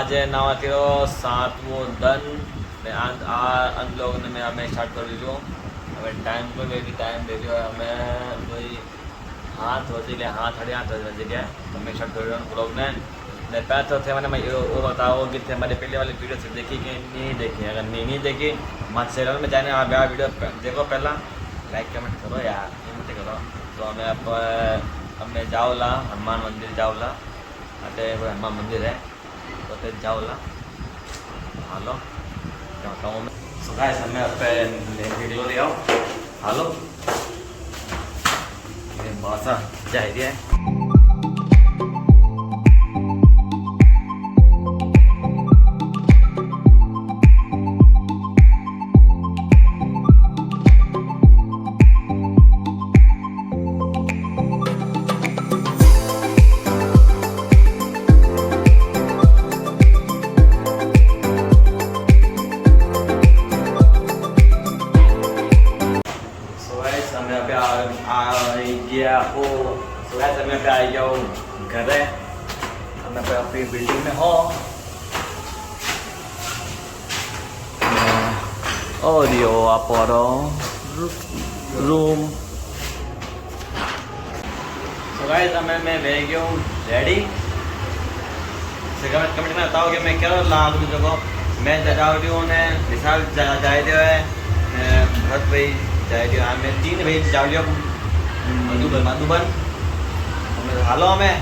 આજે નાવાથી 7મો દન ને આ અનબ્લોગને મેં અમે સ્ટાર્ટ કરી દીધું. હવે ટાઈમ કોઈ વેલી ટાઈમ લઈ લ્યો અમે કોઈ 7 बजे गए 7 साढ़े 8 बजे गए तो मैं स्टार्ट कर रहा हूँ ब्लॉग ने पहले तो थे मैंने वो बताओ कि थे हमारे पहले वाली वीडियो से देखी कि नहीं देखी. अगर नहीं देखी मत चैनल में जाने आप वीडियो देखो पहला लाइक कमेंट करो यार हिम्मत करो. तो हमें हमें जाओला हनुमान मंदिर जाओला अटे हनुमान मंदिर है तो जाओला हालो जाता हूँ मैं. सो गाइस हमें वीडियो ले आओ हालो bahasa jahit ya. मैं पे आ गया हूँ घर है. मैं पे अपनी बिल्डिंग में हो और यो आप रूम. तो गाइस मैं रह गया हूँ रेडी. कमेंट में बताओ कि मैं क्या ला दूँ जगह मैं जाऊँ ने विशाल जाए दियो है भरत भाई जाए दियो मैं 3 भाई जाओ मधुबन हालो हमें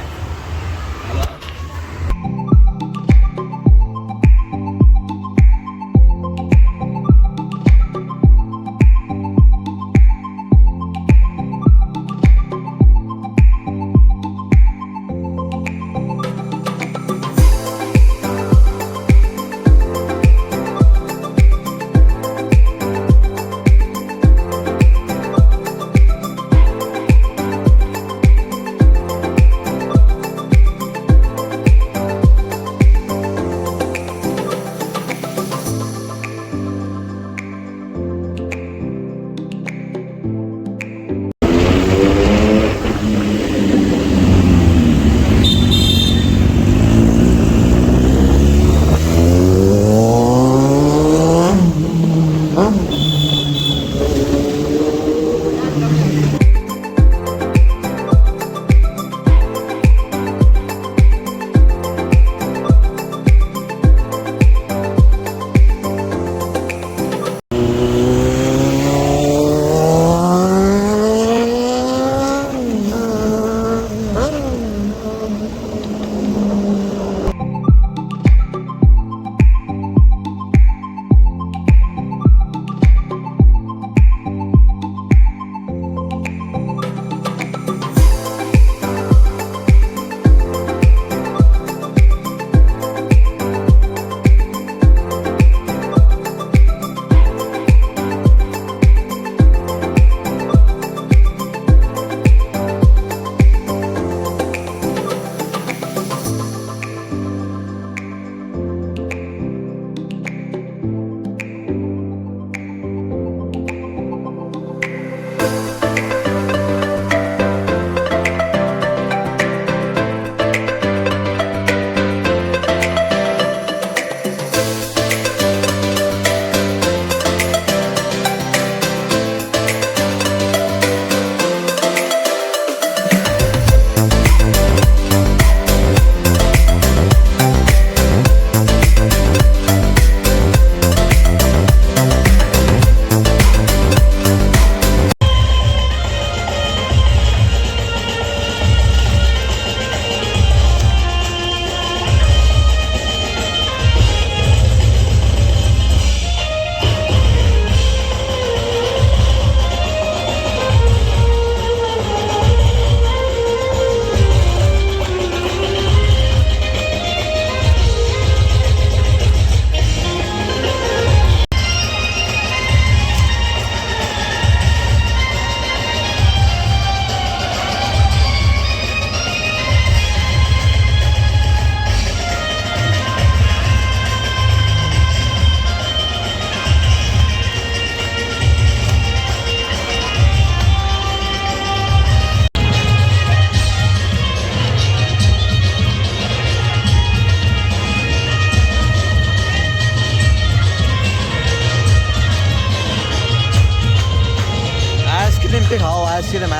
आइसक्रीम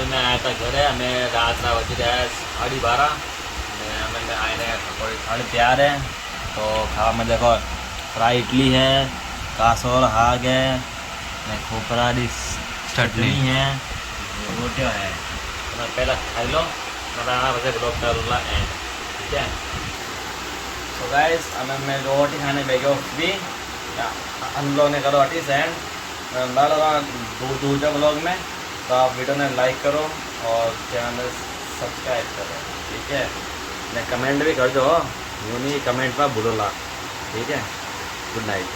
અમે આવ્યા હતા ઘરે. અમે રાતના વધી રહ્યા 12:30 અને અમે આવીને પકોડી ખાણી तैयार है. तो खावा में देखो फ्राई इडली है, कासोल हाग है, खोपरानी चटनी है, रोटियाँ है. तो पहला खाई लो वैसे ब्लॉग करूँगा एंड. ठीक है. तो गाइस हमें मैं रोटी खाने बैठो भी हम लोग ने करो रोटी एंड दूसरे ब्लॉग में. तो आप वीडियो ने लाइक करो और चैनल सब्सक्राइब करो. ठीक है. ने कमेंट भी कर दो. यूँ नहीं कमेंट में भूलो ला. ठीक है. Good night.